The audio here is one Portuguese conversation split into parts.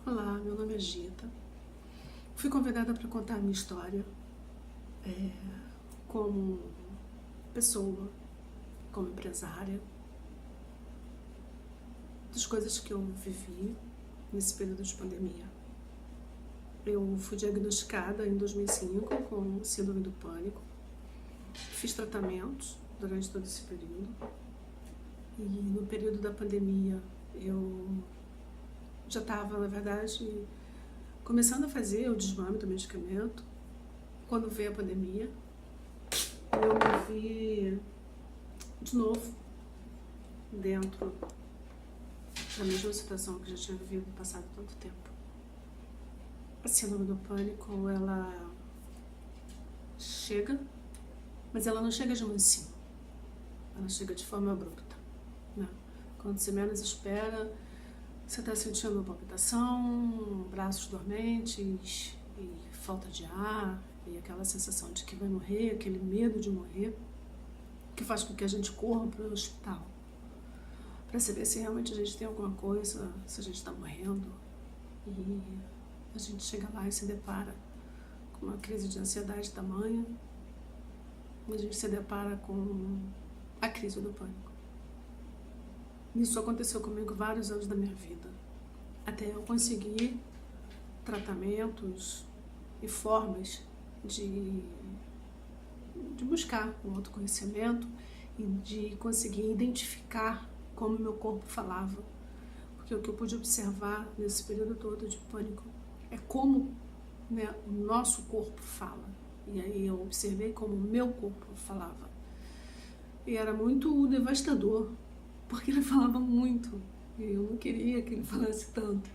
Olá, meu nome é Gita. Fui convidada para contar a minha história como pessoa, como empresária, das coisas que eu vivi nesse período de pandemia. Eu fui diagnosticada em 2005 com síndrome do pânico. Fiz tratamentos durante todo esse período. E no período da pandemia eu já estava, na verdade, começando a fazer o desmame do medicamento. Quando veio a pandemia, eu me vi de novo dentro da mesma situação que já tinha vivido no passado tanto tempo. A síndrome do pânico, ela chega, mas ela não chega de mansinho. Ela chega de forma abrupta, né? Quando você menos espera, você está sentindo palpitação, braços dormentes e falta de ar e aquela sensação de que vai morrer, aquele medo de morrer, que faz com que a gente corra para o hospital para saber se realmente a gente tem alguma coisa, se a gente está morrendo. E a gente chega lá e se depara com uma crise de ansiedade tamanha, e a gente se depara com a crise do pânico. Isso aconteceu comigo vários anos da minha vida, até eu conseguir tratamentos e formas de buscar um autoconhecimento e de conseguir identificar como meu corpo falava. Porque o que eu pude observar nesse período todo de pânico é como, né, o nosso corpo fala. E aí eu observei como o meu corpo falava. E era muito devastador, porque ele falava muito, e eu não queria que ele falasse tanto.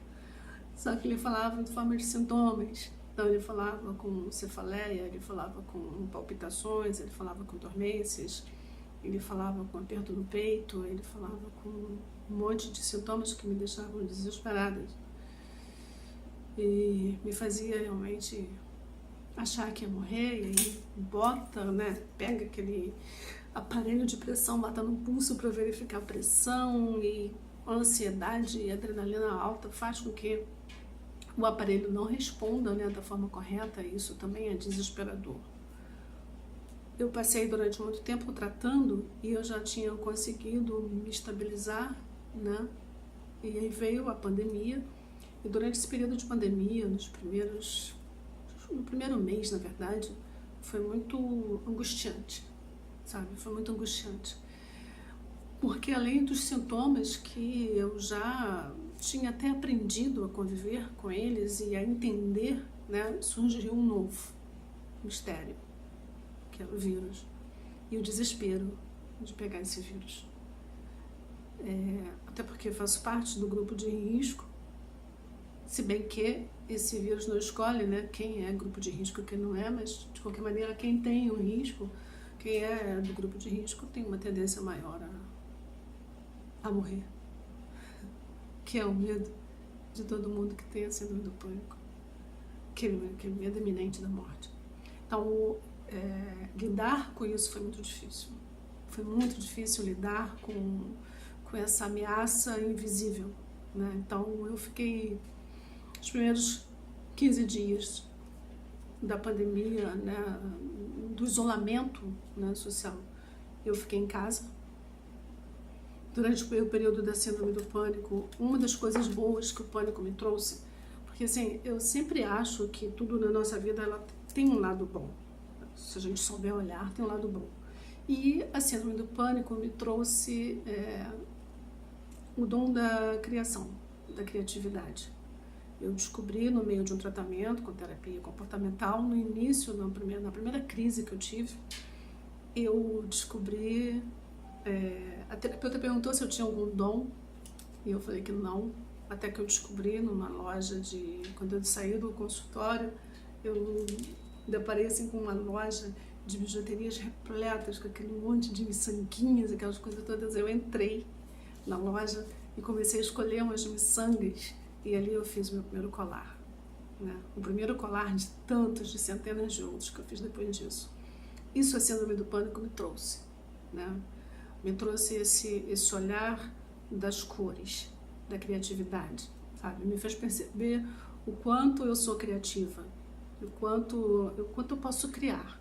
Só que ele falava de forma de sintomas. Então ele falava com cefaleia, ele falava com palpitações, ele falava com dormências, ele falava com aperto no peito, ele falava com um monte de sintomas que me deixavam desesperada. E me fazia realmente achar que ia morrer, e aí bota, né, pega aquele aparelho de pressão, bota no pulso para verificar a pressão, e a ansiedade e a adrenalina alta faz com que o aparelho não responda, né, da forma correta. Isso também é desesperador. Eu passei durante muito tempo tratando e eu já tinha conseguido me estabilizar, né? E aí veio a pandemia, e durante esse período de pandemia, no primeiro mês, na verdade, foi muito angustiante, sabe? Foi muito angustiante. Porque além dos sintomas que eu já tinha até aprendido a conviver com eles e a entender, né, surgiu um novo mistério, que é o vírus, e o desespero de pegar esse vírus. Até porque faço parte do grupo de risco, se bem que esse vírus não escolhe, né, quem é grupo de risco e quem não é, mas de qualquer maneira quem tem o risco, quem é do grupo de risco, tem uma tendência maior a morrer, que é o medo de todo mundo que tem a síndrome do pânico, que é o medo iminente da morte. Então, lidar com isso foi muito difícil. Foi muito difícil lidar com essa ameaça invisível, né? Então, eu fiquei os primeiros 15 dias da pandemia, né, do isolamento, né, social. Eu fiquei em casa. Durante o período da síndrome do pânico, uma das coisas boas que o pânico me trouxe, porque assim, eu sempre acho que tudo na nossa vida ela tem um lado bom. Se a gente souber olhar, tem um lado bom. E a síndrome do pânico me trouxe o dom da criação, da criatividade. Eu descobri no meio de um tratamento com terapia comportamental, no início, na primeira crise que eu tive, eu descobri... a terapeuta perguntou se eu tinha algum dom, e eu falei que não, até que eu descobri numa loja quando eu saí do consultório, eu deparei assim com uma loja de bijuterias repletas, com aquele monte de miçanguinhas, aquelas coisas todas. Eu entrei na loja e comecei a escolher umas miçangas, e ali eu fiz o meu primeiro colar, né? O primeiro colar de tantos, de centenas de outros que eu fiz depois disso. Isso a síndrome do pânico me trouxe, né? Me trouxe esse olhar das cores, da criatividade. sabe? Me fez perceber o quanto eu sou criativa, o quanto eu posso criar.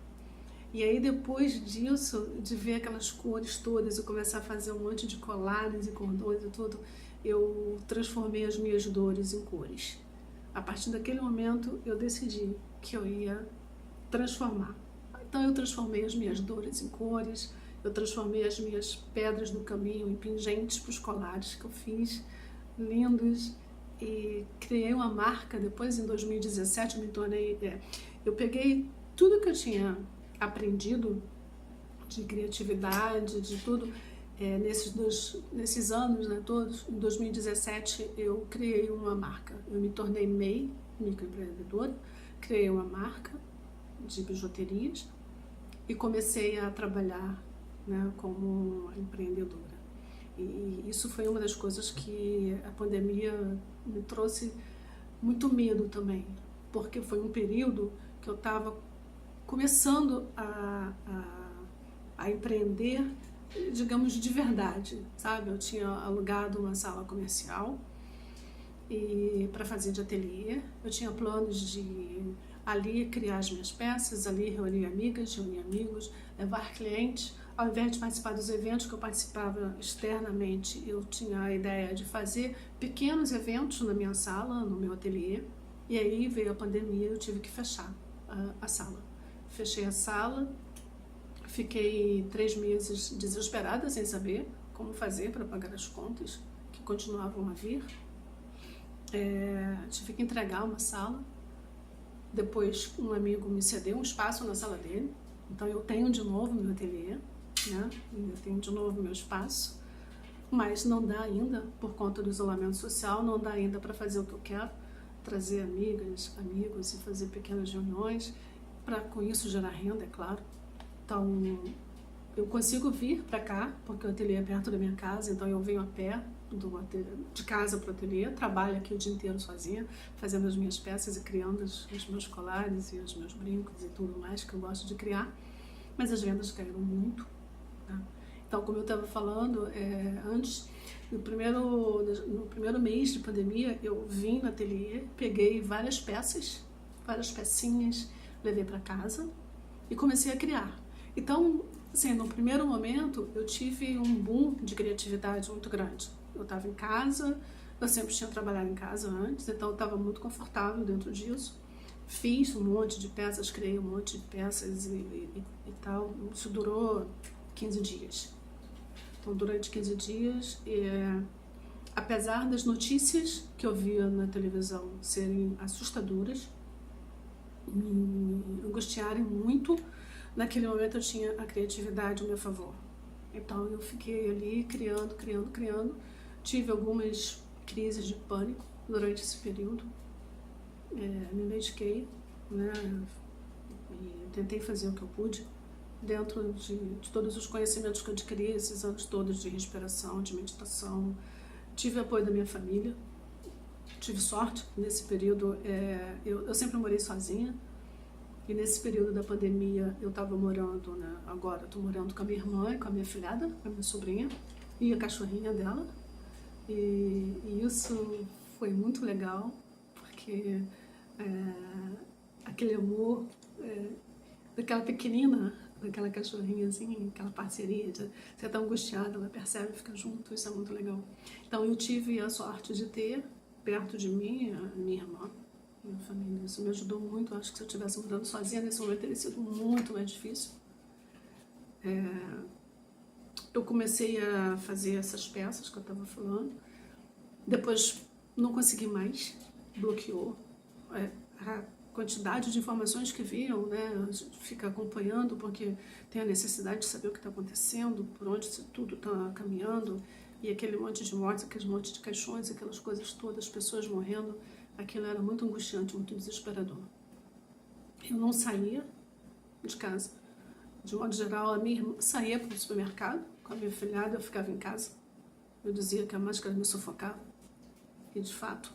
E aí depois disso, de ver aquelas cores todas, eu começar a fazer um monte de colares e cordões e tudo, eu transformei as minhas dores em cores. A partir daquele momento, eu decidi que eu ia transformar. Então eu transformei as minhas dores em cores, eu transformei as minhas pedras do caminho em pingentes para os colares que eu fiz, lindos, e criei uma marca. Depois, em 2017, eu me tornei... eu peguei tudo que eu tinha aprendido de criatividade, de tudo, nesses anos, né, todos. Em 2017 eu criei uma marca, eu me tornei MEI, microempreendedora, criei uma marca de bijuterias e comecei a trabalhar, né, como empreendedora. E isso foi uma das coisas que a pandemia me trouxe muito medo também, porque foi um período que eu estava começando a empreender, digamos, de verdade, sabe? Eu tinha alugado uma sala comercial e para fazer de ateliê. Eu tinha planos de ali criar as minhas peças, ali reunir amigas, reunir amigos, levar clientes. Ao invés de participar dos eventos que eu participava externamente, eu tinha a ideia de fazer pequenos eventos na minha sala, no meu ateliê. E aí veio a pandemia e eu tive que fechar a sala. Fechei a sala, fiquei 3 meses desesperada, sem saber como fazer para pagar as contas, que continuavam a vir. Tive que entregar uma sala. Depois um amigo me cedeu um espaço na sala dele, então eu tenho de novo meu ateliê, né? Eu tenho de novo meu espaço, mas não dá ainda, por conta do isolamento social, não dá ainda para fazer o que eu quero, trazer amigas, amigos e fazer pequenas reuniões, para com isso gerar renda, é claro. Então eu consigo vir para cá, porque o ateliê é perto da minha casa, então eu venho a pé de casa para o ateliê, trabalho aqui o dia inteiro sozinha, fazendo as minhas peças e criando os meus colares e os meus brincos e tudo mais que eu gosto de criar, mas as vendas caíram muito, tá? Então, como eu estava falando antes, no primeiro mês de pandemia, eu vim no ateliê, peguei várias pecinhas, levei para casa e comecei a criar. Então, assim, no primeiro momento, eu tive um boom de criatividade muito grande. Eu estava em casa, eu sempre tinha trabalhado em casa antes, então eu estava muito confortável dentro disso. Fiz um monte de peças, criei um monte de peças e tal. Isso durou 15 dias. Então, durante 15 dias, apesar das notícias que eu via na televisão serem assustadoras, me angustiarem muito, naquele momento eu tinha a criatividade ao meu favor. Então eu fiquei ali criando. Tive algumas crises de pânico durante esse período. Me mediquei, né? E tentei fazer o que eu pude dentro de todos os conhecimentos que eu adquiri esses anos todos de respiração, de meditação. Tive apoio da minha família. Tive sorte nesse período. Eu sempre morei sozinha. E nesse período da pandemia eu estava morando, né? Agora eu estou morando com a minha irmã e com a minha filhada, com a minha sobrinha e a cachorrinha dela. E isso foi muito legal, porque aquele amor daquela pequenina, daquela cachorrinha assim, aquela parceria, você está angustiada, ela percebe, fica junto, isso é muito legal. Então eu tive a sorte de ter perto de mim a minha irmã, minha família. Isso me ajudou muito. Acho que se eu estivesse morando sozinha nesse momento teria sido muito mais difícil. Eu comecei a fazer essas peças que eu estava falando, depois não consegui mais, bloqueou. A quantidade de informações que vinham, né, a gente fica acompanhando porque tem a necessidade de saber o que está acontecendo, por onde tudo está caminhando, e aquele monte de mortes, aqueles monte de caixões, aquelas coisas todas, pessoas morrendo, aquilo era muito angustiante, muito desesperador. Eu não saía de casa. De modo geral, a minha irmã saía para o supermercado, com a minha filhada, eu ficava em casa. Eu dizia que a máscara me sufocava. E, de fato,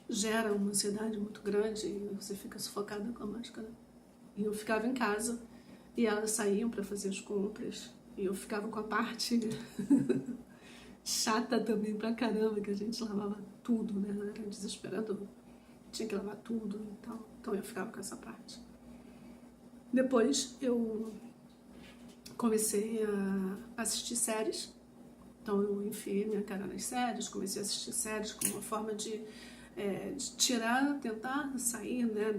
gera uma ansiedade muito grande e você fica sufocada com a máscara. E eu ficava em casa e elas saíam para fazer as compras. E eu ficava com a parte chata também pra caramba, que a gente lavava tudo, né? Era desesperador. Tinha que lavar tudo e tal. Então eu ficava com essa parte. Depois eu comecei a assistir séries. Então eu enfiei minha cara nas séries, comecei a assistir séries como uma forma de tirar, tentar sair, né,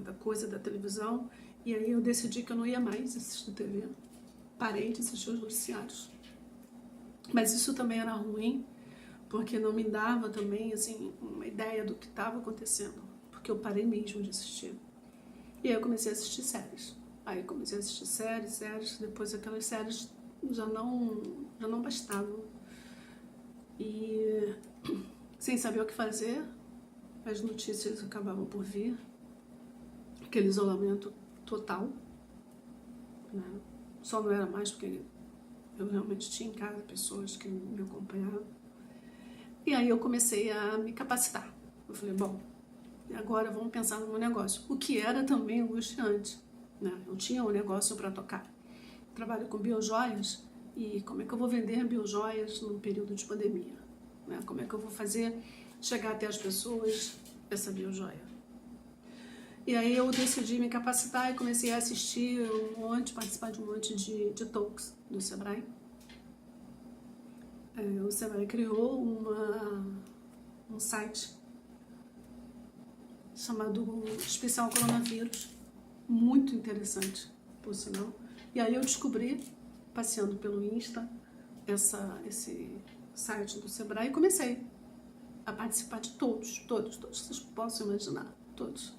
da coisa da televisão. E aí eu decidi que eu não ia mais assistir TV. Parei de assistir os noticiários. Mas isso também era ruim, porque não me dava também, assim, uma ideia do que estava acontecendo. Porque eu parei mesmo de assistir. E aí eu comecei a assistir séries. Aí comecei a assistir séries, depois aquelas séries já não bastavam. E sem saber o que fazer, as notícias acabavam por vir. Aquele isolamento total, né? Só não era mais porque eu realmente tinha em casa pessoas que me acompanhavam. E aí eu comecei a me capacitar. Eu falei, bom, agora vamos pensar no meu negócio. O que era também angustiante, né? Eu tinha um negócio para tocar. Trabalho com biojoias e como é que eu vou vender biojoias no período de pandemia? Né? Como é que eu vou fazer chegar até as pessoas essa biojoia? E aí eu decidi me capacitar e comecei a assistir participar de um monte de talks do Sebrae. O Sebrae criou um site chamado Especial Coronavírus, muito interessante, por sinal. E aí eu descobri, passeando pelo Insta, esse site do Sebrae e comecei a participar de todos vocês possam imaginar, todos.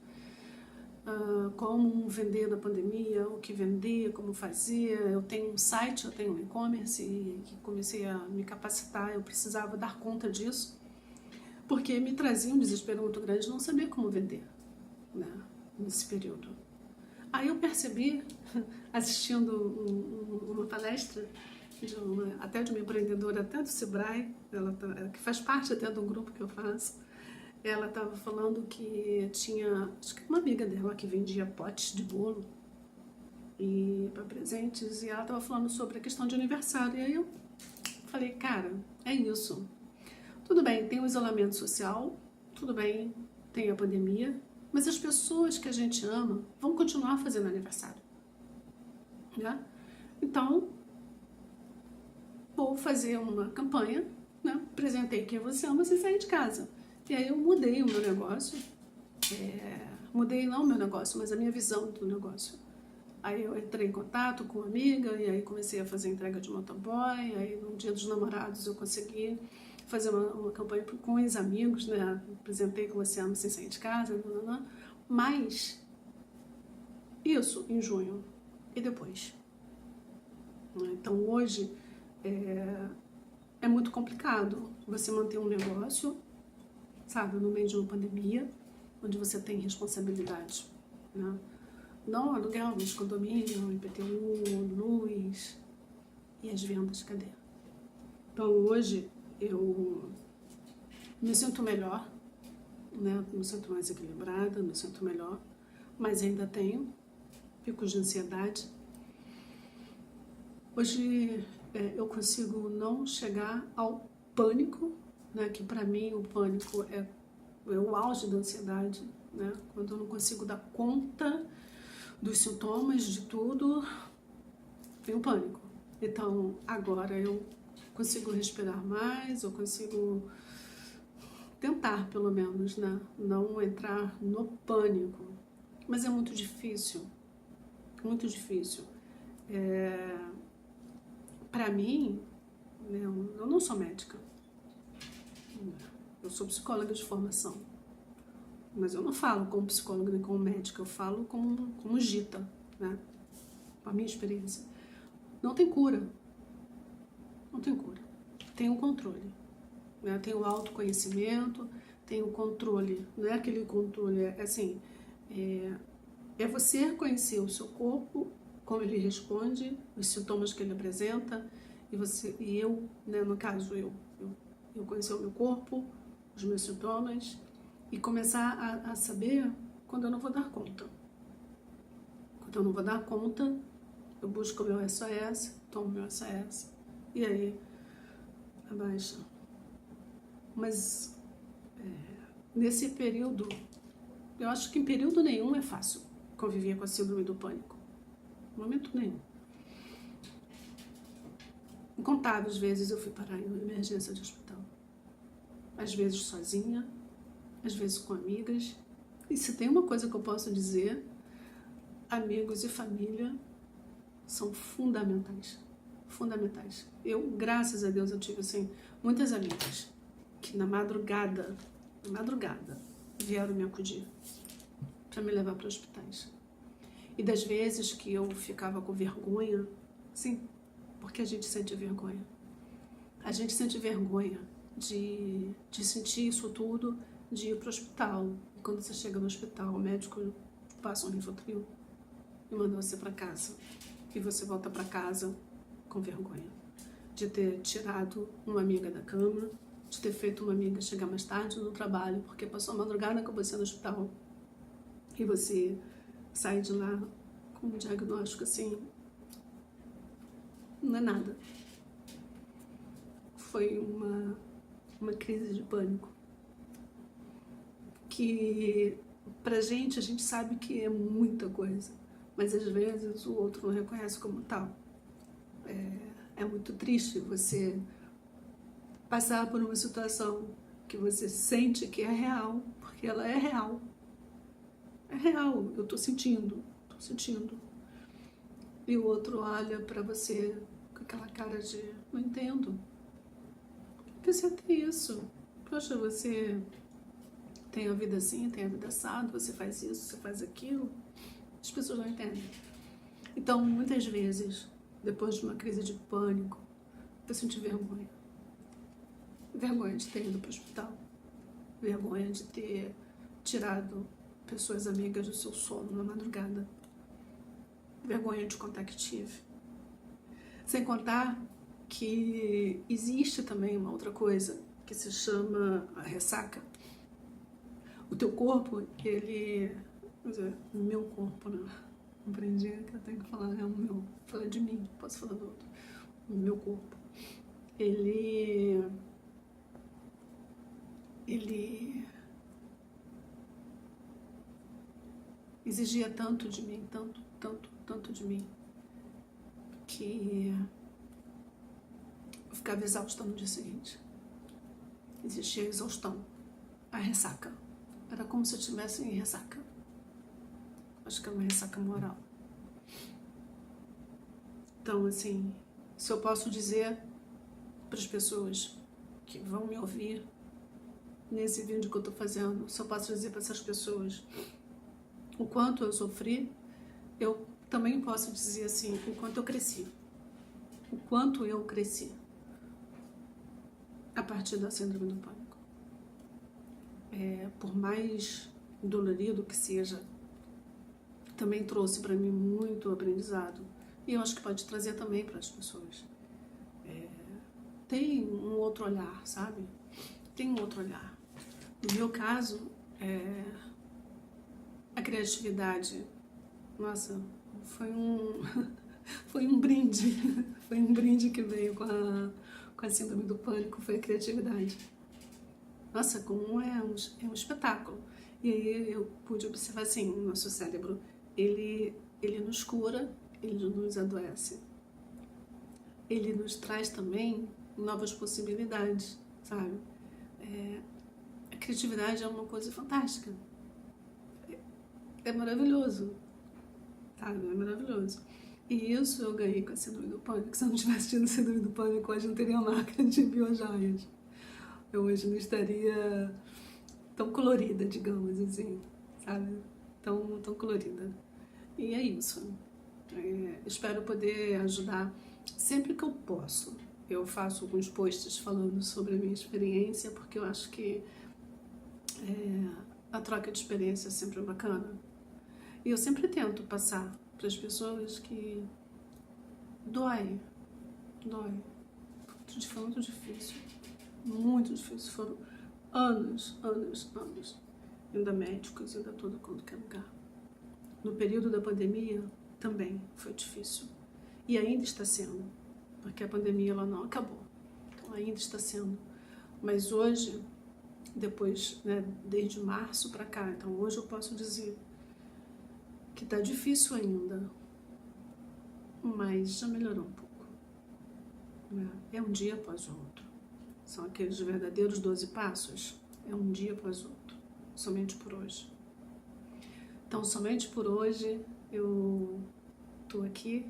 Como vender na pandemia, o que vender, como fazer. Eu tenho um site, eu tenho um e-commerce e comecei a me capacitar, eu precisava dar conta disso, porque me trazia um desespero muito grande de não saber como vender, né, nesse período. Aí eu percebi, assistindo uma palestra, até de uma empreendedora, até do Sebrae, que faz parte até do grupo que eu faço, ela estava falando que tinha, acho que uma amiga dela que vendia potes de bolo para presentes, e ela estava falando sobre a questão de aniversário. E aí eu falei, cara, é isso. Tudo bem, tem o isolamento social, tudo bem, tem a pandemia, mas as pessoas que a gente ama vão continuar fazendo aniversário, né? Então, vou fazer uma campanha, né? Presentei quem você ama sem sair de casa. E aí eu mudei o meu negócio, mudei não o meu negócio, mas a minha visão do negócio. Aí eu entrei em contato com uma amiga, e aí comecei a fazer entrega de motoboy, aí no Dia dos Namorados eu consegui fazer uma campanha com ex-amigos, né? Apresentei com você ama sem sair de casa, mas isso em junho e depois. Então hoje é muito complicado você manter um negócio, sabe, no meio de uma pandemia, onde você tem responsabilidade, né? Não aluguel, mas condomínio, IPTU, luz e as vendas, cadê? Então hoje eu me sinto melhor, né? Me sinto mais equilibrada, me sinto melhor, mas ainda tenho picos de ansiedade. Hoje eu consigo não chegar ao pânico, né? Que para mim o pânico é o auge da ansiedade, né? Quando eu não consigo dar conta dos sintomas, de tudo, vem o pânico. Então agora eu consigo respirar mais, eu consigo tentar pelo menos, né? Não entrar no pânico, mas é muito difícil, muito difícil. Para mim, né, eu não sou médica, eu sou psicóloga de formação, mas eu não falo como psicóloga nem como médica, eu falo como Gita, né? A minha experiência. Não tem cura, não tem cura, tem um controle, né? Tem o autoconhecimento, tem o controle, não é aquele controle, é assim, é você conhecer o seu corpo, como ele responde, os sintomas que ele apresenta, e eu, né, no caso eu conhecer o meu corpo, os meus sintomas, e começar a saber quando eu não vou dar conta. Quando eu não vou dar conta, eu busco o meu SOS, tomo o meu SOS, e aí abaixa. Mas nesse período, eu acho que em período nenhum é fácil conviver com a síndrome do pânico. Em momento nenhum. Incontáveis vezes eu fui parar em uma emergência de hospital. Às vezes sozinha, às vezes com amigas. E se tem uma coisa que eu posso dizer, amigos e família são fundamentais. Fundamentais. Eu, graças a Deus, eu tive, assim, muitas amigas que na madrugada, vieram me acudir para me levar para hospitais. E das vezes que eu ficava com vergonha, sim, porque a gente sente vergonha. A gente sente vergonha de sentir isso tudo, de ir para o hospital. E quando você chega no hospital, o médico passa um Rivotril e manda você para casa. E você volta para casa com vergonha de ter tirado uma amiga da cama, de ter feito uma amiga chegar mais tarde no trabalho, porque passou a madrugada com você no hospital. E você sai de lá com um diagnóstico assim, não é nada. Foi uma crise de pânico que pra gente, a gente sabe que é muita coisa, mas às vezes o outro não reconhece como tal. É muito triste você passar por uma situação que você sente que é real, porque ela é real. É real, eu tô sentindo. E o outro olha pra você com aquela cara de, não entendo. Por que você tem isso? Poxa, você tem a vida assim, tem a vida assado, você faz isso, você faz aquilo. As pessoas não entendem. Então, muitas vezes, depois de uma crise de pânico, eu senti vergonha. Vergonha de ter ido para o hospital. Vergonha de ter tirado pessoas amigas do seu sono na madrugada. Vergonha de contar que tive. Sem contar que existe também uma outra coisa que se chama a ressaca. O teu corpo, ele... Quer dizer, o meu corpo, né? Aprendi que eu tenho que falar, é o meu. Falar de mim, posso falar do outro. O meu corpo. Ele exigia tanto de mim, tanto de mim, que eu ficava exausta no dia seguinte. Existia a exaustão, a ressaca. Era como se eu estivesse em ressaca. Acho que é uma ressaca moral. Então, assim, se eu posso dizer para as pessoas que vão me ouvir nesse vídeo que eu estou fazendo, se eu posso dizer para essas pessoas o quanto eu sofri, eu também posso dizer assim, o quanto eu cresci. O quanto eu cresci a partir da síndrome do pânico. Por mais dolorido que seja, também trouxe para mim muito aprendizado. E eu acho que pode trazer também para as pessoas. Tem um outro olhar, sabe? Tem um outro olhar. No meu caso, a criatividade, nossa, foi um brinde. Foi um brinde que veio com a síndrome do pânico, foi a criatividade. Nossa, como é um espetáculo. E aí eu pude observar assim, o nosso cérebro, ele nos cura, ele nos adoece. Ele nos traz também novas possibilidades, sabe? A criatividade é uma coisa fantástica. É maravilhoso, sabe? É maravilhoso. E isso eu ganhei com a síndrome do pânico. Se eu não tivesse tido síndrome do pânico, hoje não teria a marca de biojoias. Eu hoje não estaria tão colorida, digamos assim, sabe? Tão colorida. E é isso. Espero poder ajudar sempre que eu posso. Eu faço alguns posts falando sobre a minha experiência, porque eu acho que a troca de experiência é sempre bacana. E eu sempre tento passar para as pessoas que dói. Foi muito difícil. Muito difícil. Foram anos. Ainda médicos, ainda tudo quanto que é lugar. No período da pandemia, também foi difícil. E ainda está sendo, porque a pandemia ela não acabou. Então ainda está sendo. Mas hoje, depois, né, desde março para cá. Então hoje eu posso dizer que tá difícil ainda, mas já melhorou um pouco, né? É um dia após o outro. São aqueles verdadeiros 12 passos. É um dia após o outro, somente por hoje. Então, somente por hoje eu tô aqui,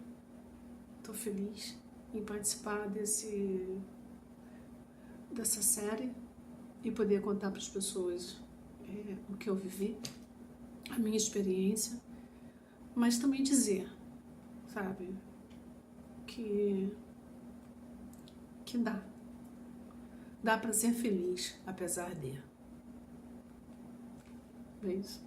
tô feliz em participar dessa série e poder contar para as pessoas o que eu vivi, a minha experiência, mas também dizer, sabe, que dá para ser feliz apesar de. É isso.